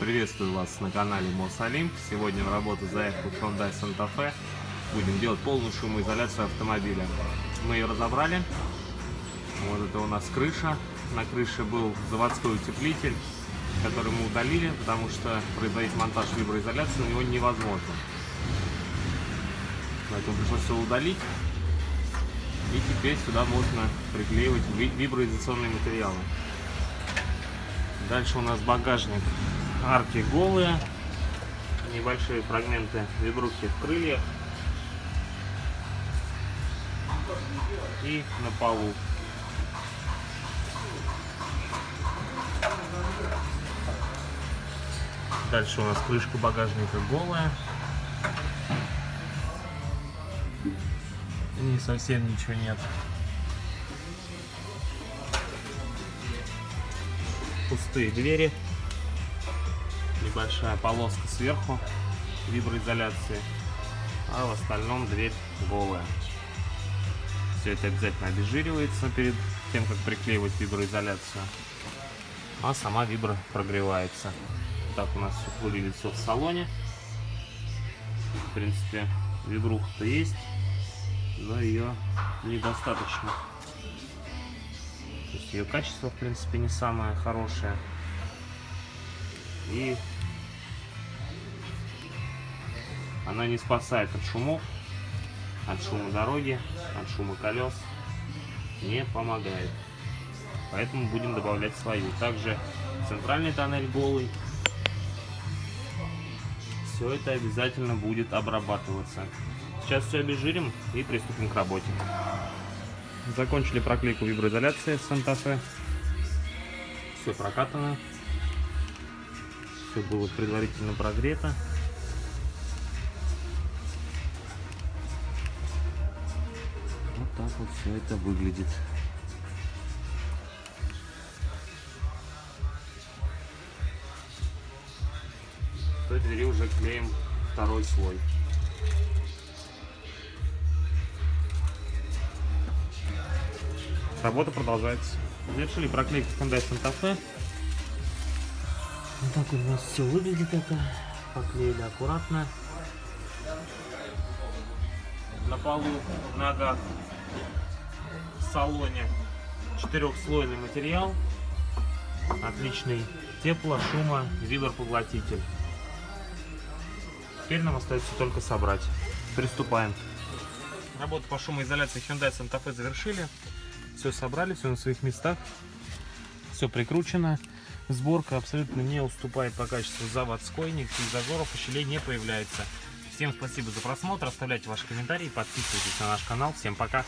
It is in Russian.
Приветствую вас на канале Мосолимп. Сегодня в работу заехал Hyundai Santa Fe. Будем делать полную шумоизоляцию автомобиля. Мы ее разобрали. Вот это у нас крыша. На крыше был заводской утеплитель, который мы удалили, потому что производить монтаж виброизоляции на него невозможно. Поэтому пришлось все удалить. И теперь сюда можно приклеивать виброизоляционные материалы. Дальше у нас багажник. Арки голые, небольшие фрагменты вибрухи в крыльях и на полу. Дальше у нас крышка багажника голая. В ней совсем ничего нет. Пустые двери. Небольшая полоска сверху виброизоляции, а в остальном дверь голая. Все это обязательно обезжиривается перед тем, как приклеивать виброизоляцию, а сама вибро прогревается. Так у нас все выглядит все в салоне. В принципе, вибруха-то есть, но ее недостаточно. То есть ее качество, в принципе, не самое хорошее. И она не спасает от шумов, от шума дороги, от шума колес, не помогает. Поэтому будем добавлять свою. Также центральный тоннель голый. Все это обязательно будет обрабатываться. Сейчас все обезжирим и приступим к работе. Закончили проклейку виброизоляции в Santa Fe. Все прокатано. Все было предварительно прогрето. Вот так вот все это выглядит. В той двери уже клеим второй слой. Работа продолжается. Завершили проклейку Hyundai Santa Fe. Вот так у нас все выглядит это. Поклеили аккуратно. На полу, в ногах, в салоне четырехслойный материал. Отличный тепло, шума, вибропоглотитель. Теперь нам остается только собрать. Приступаем. Работу по шумоизоляции Hyundai Santa Fe завершили. Все собрали, все на своих местах. Все прикручено. Сборка абсолютно не уступает по качеству заводской, никаких зазоров и щелей не появляется. Всем спасибо за просмотр, оставляйте ваши комментарии, подписывайтесь на наш канал. Всем пока!